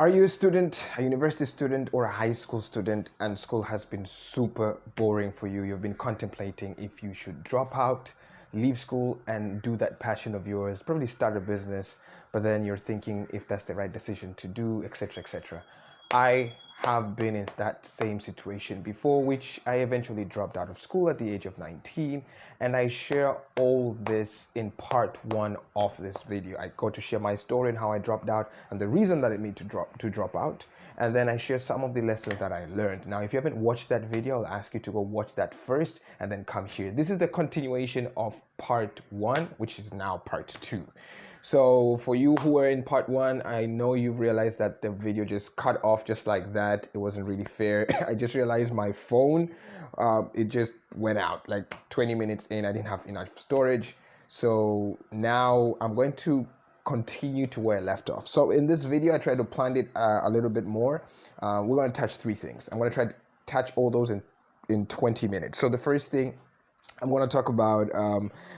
Are you a student, a university student, or a high school student, and school has been super boring for you? You've been contemplating if you should drop out, leave school, and do that passion of yours, probably start a business, but then you're thinking if that's the right decision to do, etc., etc. I have been in that same situation before, which I eventually dropped out of school at the age of 19, and I share all this in part one of this video. I go to share my story and how I dropped out and the reason that it made to drop out, and then I share some of the lessons that I learned. Now, if you haven't watched that video, I'll ask you to go watch that first and then come here. This is the continuation of part one, which is now part two. So for you who are in part one, I know you've realized that the video just cut off just like that. It wasn't really fair. I just realized my phone, it just went out like 20 minutes in. I didn't have enough storage. So now I'm going to continue to where I left off. So in this video, I tried to plan it a little bit more. We're going to touch three things. I'm going to try to touch all those in 20 minutes. So the first thing, I'm going to talk about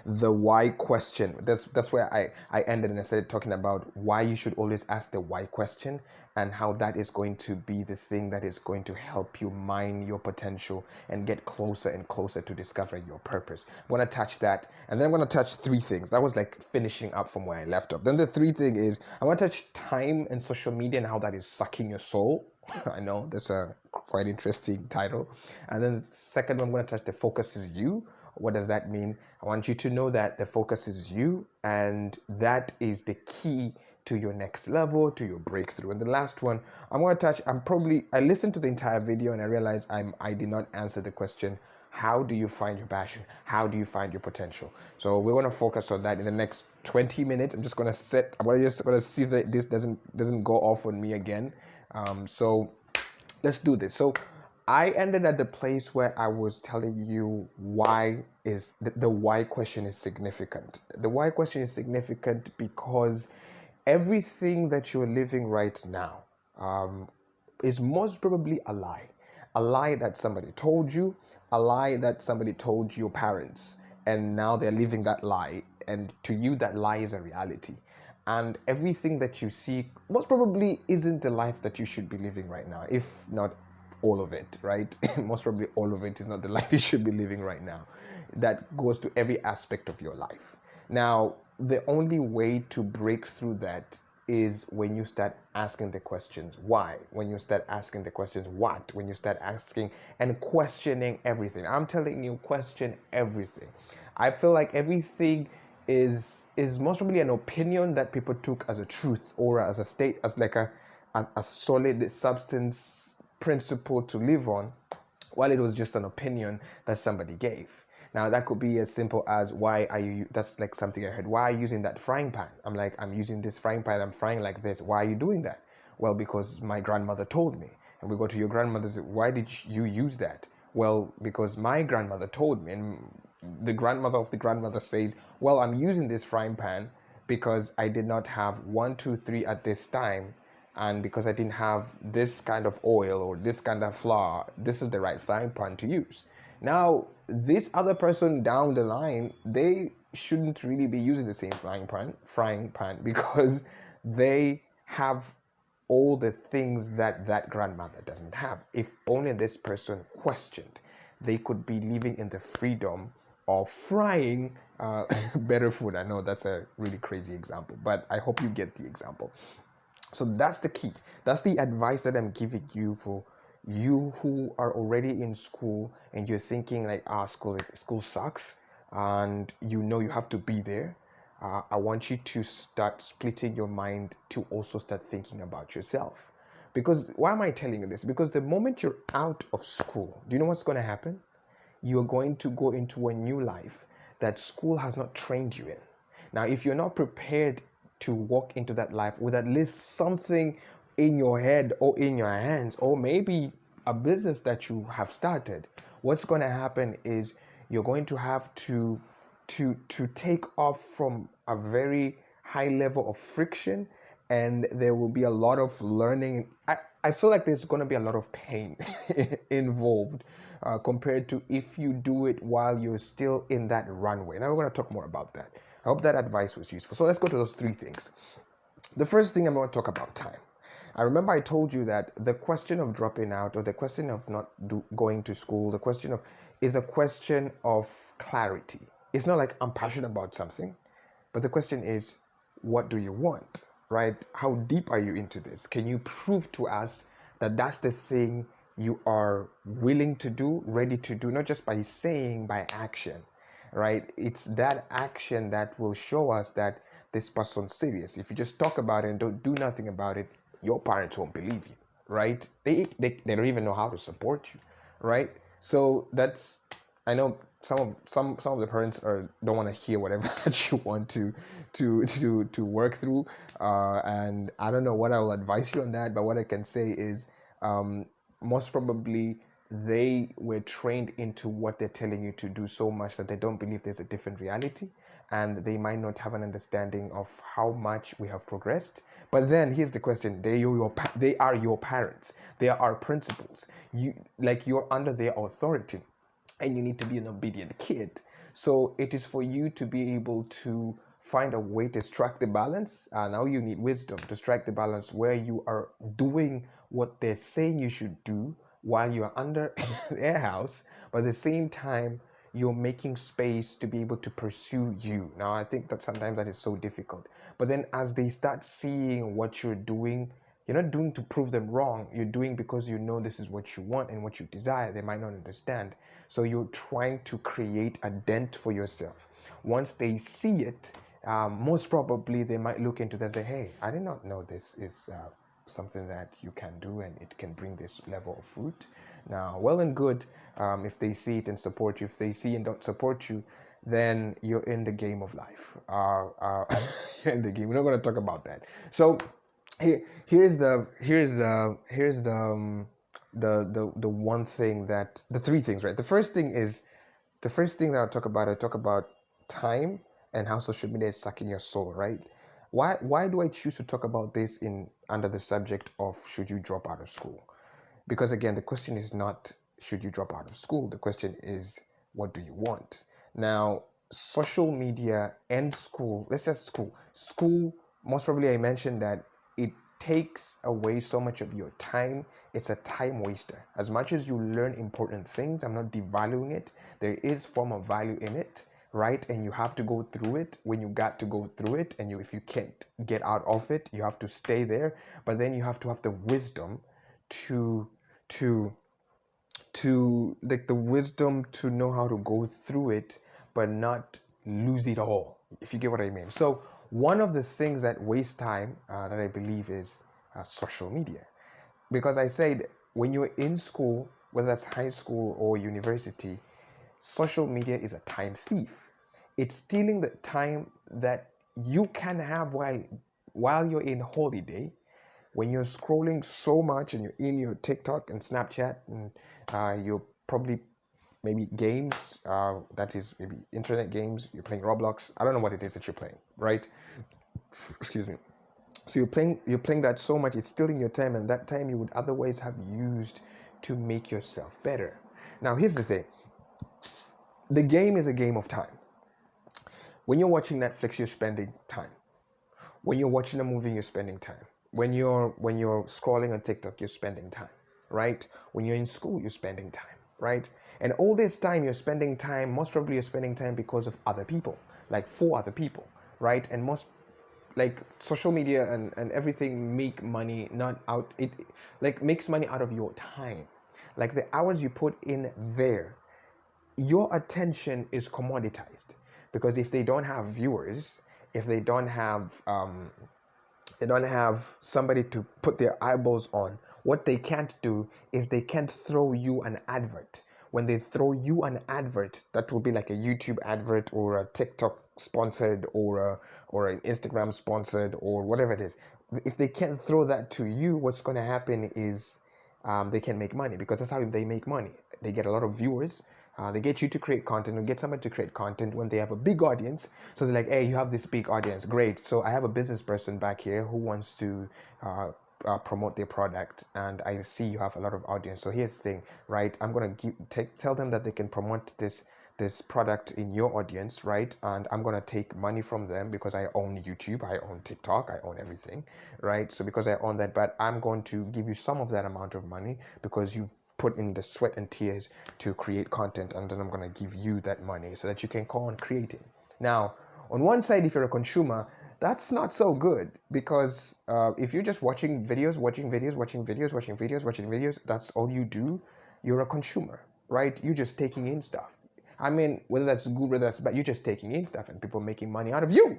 the why question. That's where I ended, and I started talking about why you should always ask the why question and how that is going to be the thing that is going to help you mine your potential and get closer and closer to discovering your purpose. I'm going to touch that, and then I'm going to touch three things. That was like finishing up from where I left off. Then the three thing is I want to touch time and social media and how that is sucking your soul. I know that's a quite interesting title. And then the second one, I'm going to touch the focus is you. What does that mean? I want you to know that the focus is you, and that is the key to your next level, to your breakthrough. And the last one, I'm going to touch, I listened to the entire video and I realized I did not answer the question, how do you find your passion? How do you find your potential? So we're going to focus on that in the next 20 minutes. I'm just going to see that this doesn't go off on me again. So let's do this. So I ended at the place where I was telling you why is the why question is significant. The why question is significant because everything that you're living right now is most probably a lie that somebody told you, a lie that somebody told your parents, and now they're living that lie, and to you that lie is a reality. And everything that you see most probably isn't the life that you should be living right now, if not all of it, right? Most probably all of it is not the life you should be living right now. That goes to every aspect of your life. Now, the only way to break through that is when you start asking the questions why, when you start asking the questions what, when you start asking and questioning everything. I'm telling you, question everything. I feel like everything is most probably an opinion that people took as a truth or as a state, as like a solid substance principle to live on, while it was just an opinion that somebody gave. Now that could be as simple as why are you, that's like something I heard, why are you using that frying pan? I'm like, I'm using this frying pan, I'm frying like this. Why are you doing that? Well, because my grandmother told me. And we go to your grandmother's, why did you use that? Well, because my grandmother told me. And the grandmother of the grandmother says, well, I'm using this frying pan because I did not have 1, 2, 3 at this time, and because I didn't have this kind of oil or this kind of flour, this is the right frying pan to use. Now, this other person down the line, they shouldn't really be using the same frying pan because they have all the things that grandmother doesn't have. If only this person questioned, they could be living in the freedom of frying better food. I know that's a really crazy example, but I hope you get the example. So that's the key. That's the advice that I'm giving you for you who are already in school and you're thinking like, school sucks, and you know you have to be there. I want you to start splitting your mind to also start thinking about yourself. Because why am I telling you this? Because the moment you're out of school, do you know what's going to happen? You're going to go into a new life that school has not trained you in. Now, if you're not prepared to walk into that life with at least something in your head or in your hands, or maybe a business that you have started, what's going to happen is you're going to have to take off from a very high level of friction, and there will be a lot of learning. I feel like there's going to be a lot of pain involved compared to if you do it while you're still in that runway. Now we're going to talk more about that. I hope that advice was useful. So let's go to those three things. The first thing I'm going to talk about time. I remember I told you that the question of dropping out or the question of not going to school, the question of is a question of clarity. It's not like I'm passionate about something, but the question is, what do you want, right? How deep are you into this? Can you prove to us that that's the thing you are willing to do, ready to do, not just by saying, by action, right? It's that action that will show us that this person's serious. If you just talk about it and don't do nothing about it, your parents won't believe you, right? They don't even know how to support you, right? So that's, I know some of the parents don't want to hear whatever that you want to work through, and I don't know what I will advise you on that. But what I can say is, um, most probably they were trained into what they're telling you to do so much that they don't believe there's a different reality, and they might not have an understanding of how much we have progressed. But then here's the question: they are your parents. They are our principals. You're under their authority, and you need to be an obedient kid. So it is for you to be able to find a way to strike the balance. Now you need wisdom to strike the balance where you are doing what they're saying you should do while you're under their house, but at the same time you're making space to be able to pursue you. Now I think that sometimes that is so difficult. But then as they start seeing what you're not doing to prove them wrong. You're doing because you know this is what you want and what you desire. They might not understand. So you're trying to create a dent for yourself. Once they see it, most probably they might look into this and say, hey, I did not know this is something that you can do and it can bring this level of fruit. Now, well and good, if they see it and support you. If they see and don't support you, then you're in the game of life. You're in the game. We're not going to talk about that. So here's the one thing that the three things, right? The first thing that I talk about time and how social media is sucking your soul, right? Why do I choose to talk about this in under the subject of should you drop out of school? Because again, the question is not should you drop out of school? The question is what do you want? Now, social media and school, let's just school, most probably I mentioned that it takes away so much of your time. It's a time waster. As much as you learn important things, I'm not devaluing it. There is form of value in it, right? And you have to go through it when you got to go through it. And if you can't get out of it, you have to stay there. But then you have to have the wisdom to to like the wisdom to know how to go through it but not lose it all, if you get what I mean. So one of the things that waste time, that I believe is social media, because I said when you're in school, whether that's high school or university, social media is a time thief. It's stealing the time that you can have while you're in holiday, when you're scrolling so much and you're in your TikTok and Snapchat, and you're probably maybe games, that is maybe internet games, you're playing Roblox. I don't know what it is that you're playing, right? Excuse me. So you're playing that so much, it's stealing your time, and that time you would otherwise have used to make yourself better. Now here's the thing. The game is a game of time. When you're watching Netflix, you're spending time. When you're watching a movie, you're spending time. When you're scrolling on TikTok, you're spending time, right? When you're in school, you're spending time, right? And all this time you're spending time, most probably you're spending time because of other people, like for other people, right? And most like social media and everything make money not out it like makes money out of your time. Like the hours you put in there, your attention is commoditized, because if they don't have viewers, if they don't have somebody to put their eyeballs on, what they can't do is they can't throw you an advert. When they throw you an advert, that will be like a YouTube advert or a TikTok sponsored or an Instagram sponsored or whatever it is. If they can't throw that to you, what's going to happen is they can make money, because that's how they make money. They get a lot of viewers. They get you to create content, or get somebody to create content when they have a big audience. So they're like, hey, you have this big audience, great. So I have a business person back here who wants to promote their product, and I see you have a lot of audience. So here's the thing, right? I'm gonna tell them that they can promote this product in your audience, right? And I'm gonna take money from them because I own YouTube, I own TikTok, I own everything, right? So because I own that, but I'm going to give you some of that amount of money because you've put in the sweat and tears to create content, and then I'm gonna give you that money so that you can go on creating. Now, on one side, if you're a consumer, that's not so good because if you're just watching videos, that's all you do, you're a consumer, right? You're just taking in stuff. I mean, whether that's good, whether that's bad, you're just taking in stuff and people making money out of you,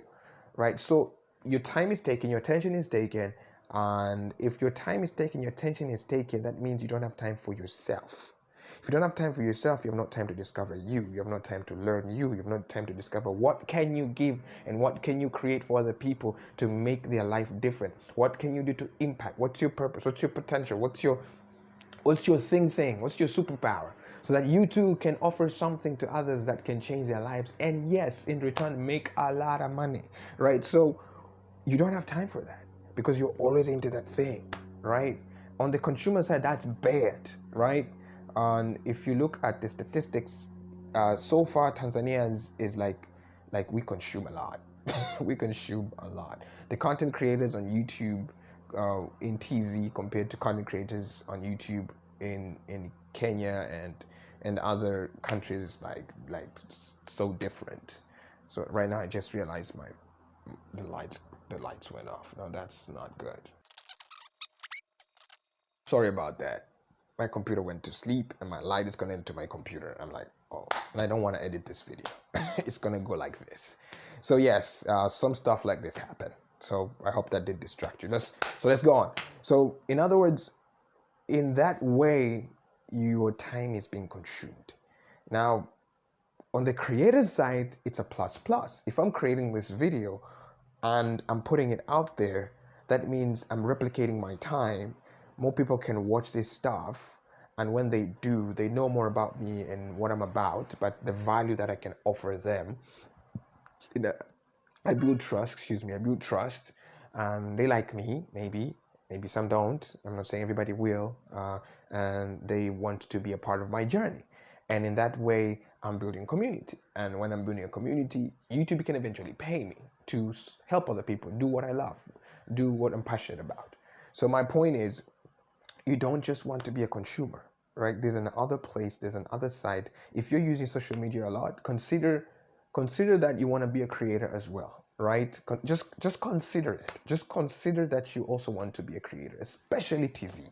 right? So your time is taken, your attention is taken, and if your time is taken, your attention is taken, that means you don't have time for yourself. If you don't have time for yourself, you have no time to discover you. You have no time to learn you. You have no time to discover what can you give and what can you create for other people to make their life different. What can you do to impact? What's your purpose? What's your potential? What's your thing? What's your superpower? So that you too can offer something to others that can change their lives. And yes, in return, make a lot of money, right? So you don't have time for that because you're always into that thing, right? On the consumer side, that's bad, right? And if you look at the statistics, so far Tanzania is like we consume a lot. We consume a lot. The content creators on YouTube in TZ compared to content creators on YouTube in Kenya and other countries like so different. So right now I just realized the lights went off. No, that's not good. Sorry about that. My computer went to sleep and my light is connected to my computer. I'm like, oh, and I don't want to edit this video. It's gonna go like this. So yes, some stuff like this happened. So I hope that did distract you. Let's go on. So in other words, in that way, your time is being consumed. Now, on the creator side, it's a plus plus. If I'm creating this video and I'm putting it out there, that means I'm replicating my time. More people can watch this stuff, and when they do, they know more about me and what I'm about, but the value that I can offer them. You know, I build trust, I build trust, and they like me, maybe some don't. I'm not saying everybody will, and they want to be a part of my journey. And in that way, I'm building community. And when I'm building a community, YouTube can eventually pay me to help other people do what I love, do what I'm passionate about. So my point is, you don't just want to be a consumer, right? There's another place, there's another side. If you're using social media a lot, consider that you want to be a creator as well, right? Just consider it. Just consider that you also want to be a creator, especially TZ.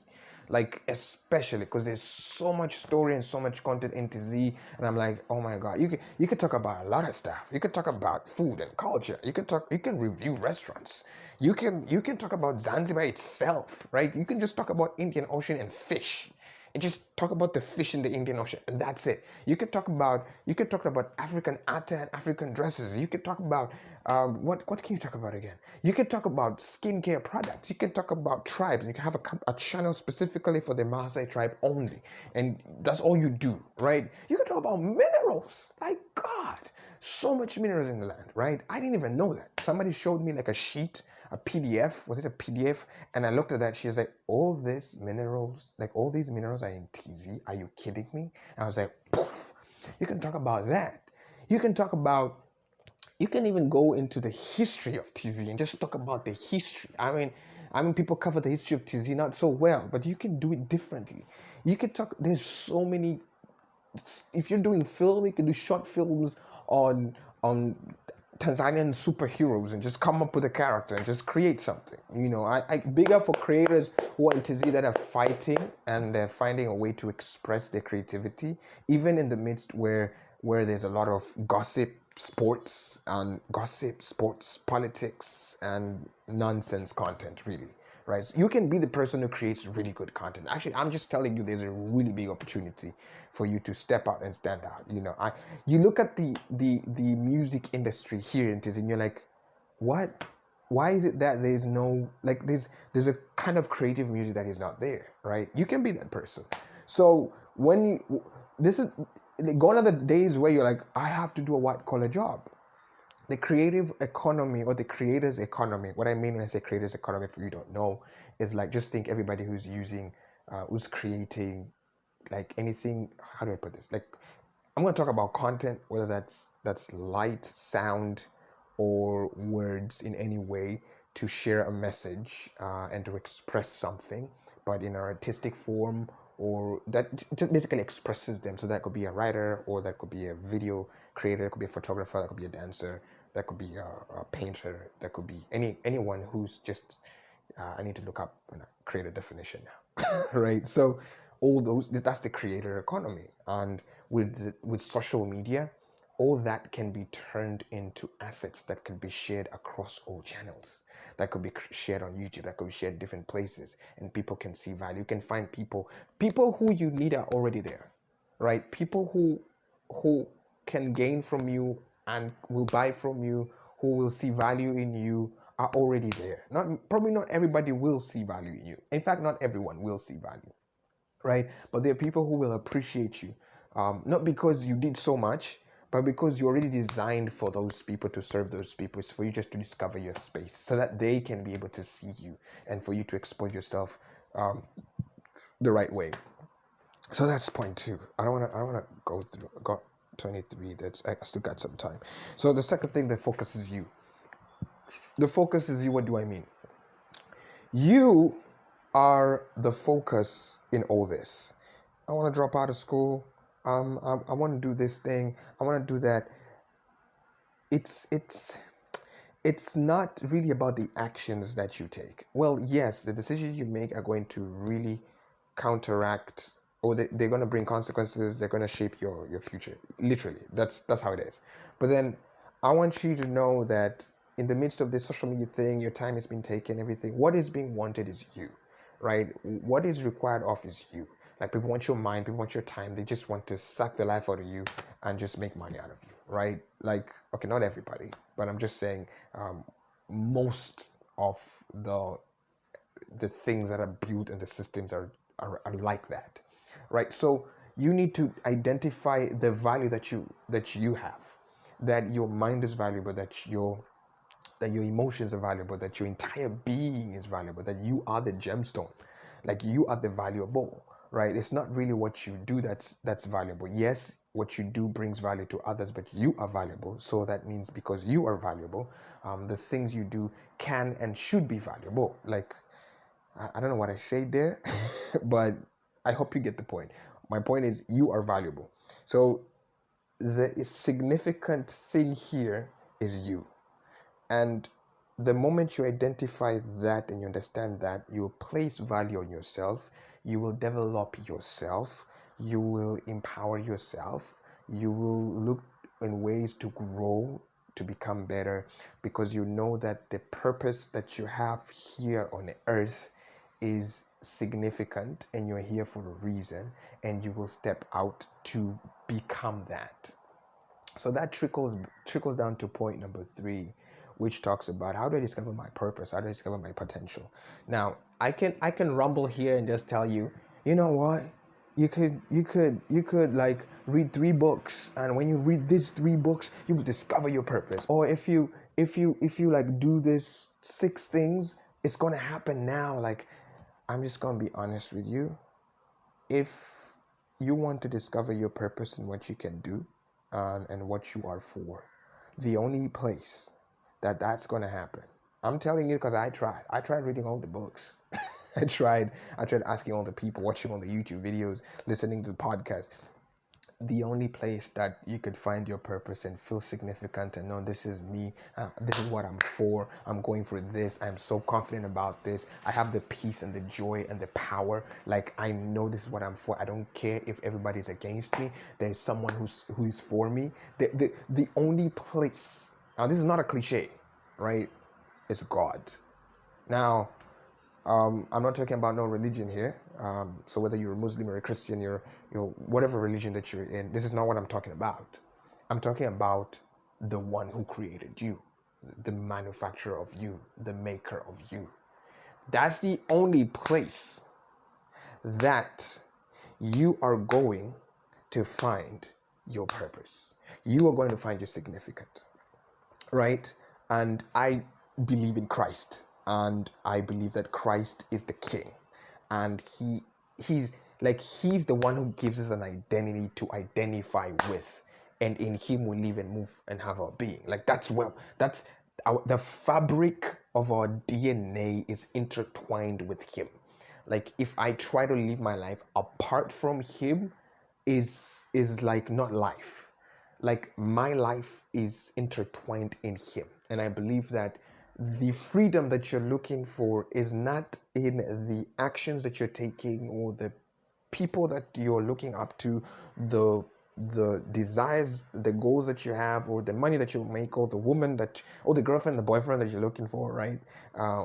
Like especially because there's so much story and so much content in TZ, and I'm like, oh my god, you can talk about a lot of stuff. You can talk about food and culture. You can review restaurants. You can talk about Zanzibar itself, right? You can just talk about Indian Ocean and fish and just talk about the fish in the Indian Ocean, and that's it. You could talk about African art and African dresses. You could talk about what can you talk about again? You can talk about skincare products. You can talk about tribes. You can have a channel specifically for the Maasai tribe only, and that's all you do, right? You can talk about minerals. Like God, so much minerals in the land, right? I didn't even know that. Somebody showed me like a sheet, a PDF. Was it a PDF? And I looked at that. She's like, all these minerals are in TZ. Are you kidding me? And I was like, poof. You can talk about that. You can talk about, you can even go into the history of TZ and just talk about the history. I mean, people cover the history of TZ not so well, but you can do it differently. You can talk, there's so many, if you're doing film, you can do short films on Tanzanian superheroes and just come up with a character and just create something. I big up for creators who are in TZ that are fighting and they're finding a way to express their creativity, even in the midst where there's a lot of sports, politics, and nonsense content, really. Right? So you can be the person who creates really good content. Actually, I'm just telling you, there's a really big opportunity for you to step out and stand out. You look at the music industry here in TZ and you're like, what? Why is it that there's no, like, there's a kind of creative music that is not there, right? You can be that person. So this is gone are the days where you're like, I have to do a white collar job. The creative economy, or the creators economy, what I mean when I say creators economy, for you don't know, is like, just think everybody who's creating like anything, how do I put this? Like I'm going to talk about content, whether that's light, sound, or words in any way to share a message and to express something, but in an artistic form or that just basically expresses them. So that could be a writer, or that could be a video creator, it could be a photographer, that could be a dancer, that could be a painter, that could be anyone who's just I need to look up and create a definition now, right? So all those that's the creator economy, and with social media, all that can be turned into assets that can be shared across all channels. That could be shared on YouTube. That could be shared different places, and people can see value. You can find people who you need are already there, right? People who can gain from you and will buy from you, who will see value in you, are already there. Probably not everybody will see value in you. In fact, not everyone will see value, right? But there are people who will appreciate you, not because you did so much, but because you're already designed for those people, to serve those people. It's for you just to discover your space so that they can be able to see you and for you to expose yourself the right way. So that's point two. I don't want to go through. I got 23. I still got some time. So the second thing that focuses you. The focus is you. What do I mean? You are the focus in all this. I want to drop out of school. I want to do this thing. I want to do that. It's not really about the actions that you take. Well, yes, the decisions you make are going to really counteract, or they're going to bring consequences. They're going to shape your future. Literally, that's how it is. But then I want you to know that in the midst of this social media thing, your time has been taken, everything. What is being wanted is you, right? What is required of is you. Like, people want your mind, people want your time. They just want to suck the life out of you and just make money out of you, right? Like, okay, not everybody, but I'm just saying most of the things that are built and the systems are like that, right? So you need to identify the value that you have, that your mind is valuable, that your emotions are valuable, that your entire being is valuable, that you are the gemstone, like you are the valuable, right? It's not really what you do that's valuable. Yes, what you do brings value to others, but you are valuable. So that means because you are valuable, the things you do can and should be valuable. Like, I don't know what I say there, but I hope you get the point. My point is you are valuable. So the significant thing here is you. And the moment you identify that and you understand that, you will place value on yourself, you will develop yourself, you will empower yourself, you will look in ways to grow, to become better, because you know that the purpose that you have here on earth is significant and you're here for a reason, and you will step out to become that. So that trickles down to point number three, which talks about how do I discover my purpose? How do I discover my potential? Now, I can rumble here and just tell you, you know what? You could like read 3 books, and when you read these 3 books, you will discover your purpose. Or if you like do this 6 things, it's gonna happen now. Like, I'm just gonna be honest with you. If you want to discover your purpose and what you can do, and what you are for, the only place that's going to happen, I'm telling you because I tried reading all the books. I tried asking all the people, watching all the YouTube videos, listening to the podcast. The only place that you could find your purpose and feel significant and know this is me, this is what I'm for, I'm going for this, I'm so confident about this, I have the peace and the joy and the power, like I know this is what I'm for, I don't care if everybody's against me, there's someone who is for me. The only place, now this is not a cliche, right, it's God. Now, I'm not talking about no religion here. So whether you're a Muslim or a Christian, you're whatever religion that you're in, this is not what I'm talking about. I'm talking about the one who created you, the manufacturer of you, the maker of you. That's the only place that you are going to find your purpose. You are going to find your significant, right? And I believe in Christ, and I believe that Christ is the King, and he's Like he's the one who gives us an identity to identify with, and in him we live and move and have our being. Like that's the fabric of our DNA is intertwined with him. Like if I try to live my life apart from him, is like not life. Like my life is intertwined in him, and I believe that the freedom that you're looking for is not in the actions that you're taking or the people that you're looking up to, the desires, the goals that you have, or the money that you'll make, or the woman that, or the girlfriend, the boyfriend that you're looking for, right?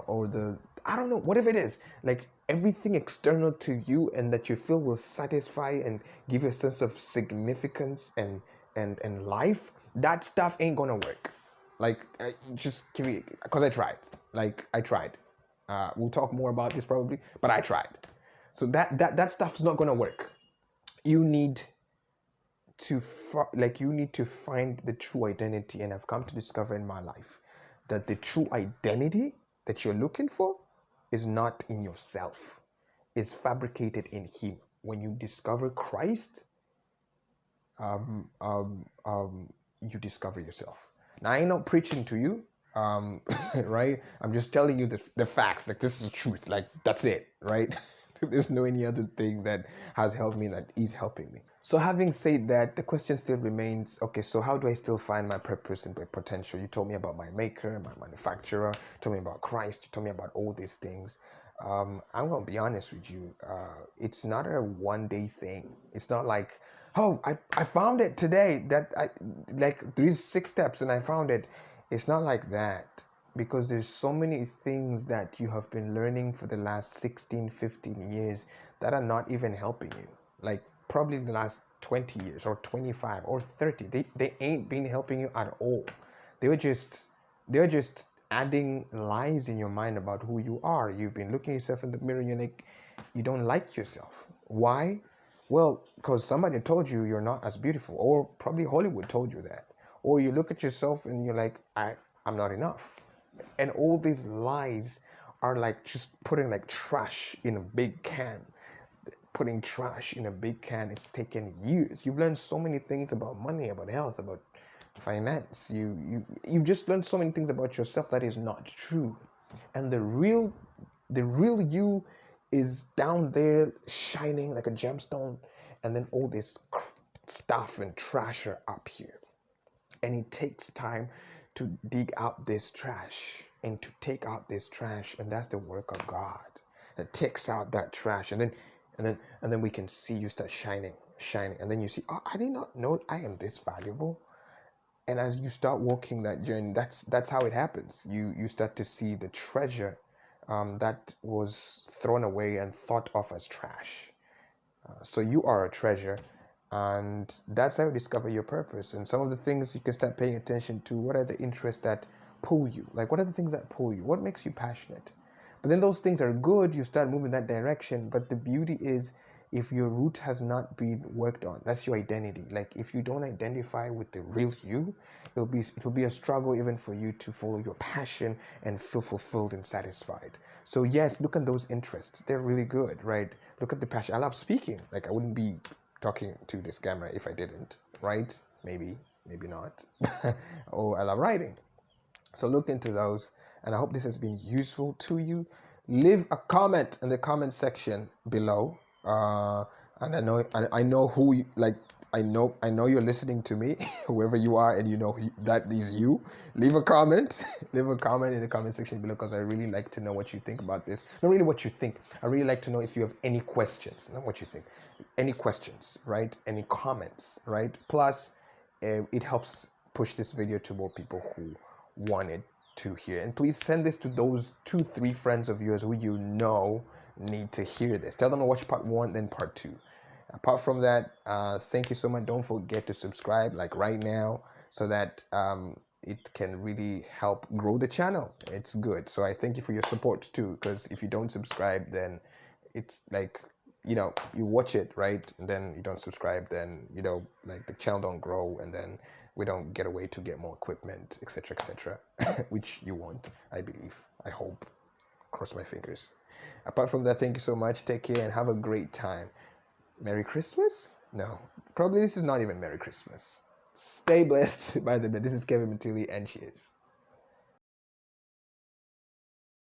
Or the, I don't know, whatever it is, like everything external to you and that you feel will satisfy and give you a sense of significance and life. That stuff ain't gonna work. Like, just give me, because I tried. Like, I tried. We'll talk more about this probably, but I tried. So that stuff's not gonna work. You need to you need to find the true identity, and I've come to discover in my life that the true identity that you're looking for is not in yourself. Is fabricated in Him. When you discover Christ, um, um, um, you discover yourself. Now, I ain't not preaching to you, right? I'm just telling you the facts. Like, this is the truth. Like, that's it, right? There's no any other thing that has helped me that is helping me. So having said that, the question still remains, okay, so how do I still find my purpose and my potential? You told me about my maker, my manufacturer, you told me about Christ, you told me about all these things. I'm going to be honest with you. It's not a one-day thing. It's not like, oh, I found it today. That I like these 6 steps and I found it. It's not like that, because there's so many things that you have been learning for the last 16, 15 years that are not even helping you. Like probably the last 20 years or 25 or 30. They ain't been helping you at all. They were just adding lies in your mind about who you are. You've been looking yourself in the mirror and you're like, you don't like yourself. Why? Well, because somebody told you you're not as beautiful, or probably Hollywood told you that. Or you look at yourself and you're like, I'm not enough. And all these lies are like just putting like trash in a big can. Putting trash in a big can, it's taken years. You've learned so many things about money, about health, about finance. You've just learned so many things about yourself that is not true. And the real you is down there shining like a gemstone, and then all this stuff and trash are up here. And it takes time to dig out this trash and to take out this trash, and that's the work of God that takes out that trash, and then we can see you start shining, and then you see, oh, I did not know I am this valuable. And as you start walking that journey, that's how it happens. You start to see the treasure that was thrown away and thought of as trash. So you are a treasure, and that's how you discover your purpose. And some of the things you can start paying attention to: what are the interests that pull you? Like, what are the things that pull you? What makes you passionate? But then those things are good, you start moving that direction. But the beauty is, if your root has not been worked on, that's your identity. Like, if you don't identify with the real you, it'll be a struggle even for you to follow your passion and feel fulfilled and satisfied. So yes, look at those interests. They're really good, right? Look at the passion. I love speaking. Like, I wouldn't be talking to this camera if I didn't, right? Maybe not. Oh, I love writing. So look into those, and I hope this has been useful to you. Leave a comment in the comment section below. And I know who you, like I know you're listening to me, whoever you are, and you know that is you. Leave a comment. Leave a comment in the comment section below, because I really like to know what you think about this. Not really what you think. I really like to know if you have any questions. Not what you think. Any questions, right? Any comments, right? Plus, it helps push this video to more people who wanted to hear. And please send this to those 2-3 friends of yours who you know need to hear this. Tell them to watch part 1, then part 2. Apart from that, thank you so much. Don't forget to subscribe, like right now, so that it can really help grow the channel. It's good. So I thank you for your support too, because if you don't subscribe, then it's like, you watch it, right, and then you don't subscribe, then like the channel don't grow, and then we don't get a way to get more equipment, etc., which you want, I believe, I hope, cross my fingers. Apart from that, thank you so much. Take care and have a great time. Merry Christmas? No, probably this is not even Merry Christmas. Stay blessed. By the way, this is Kevin Matili, and cheers.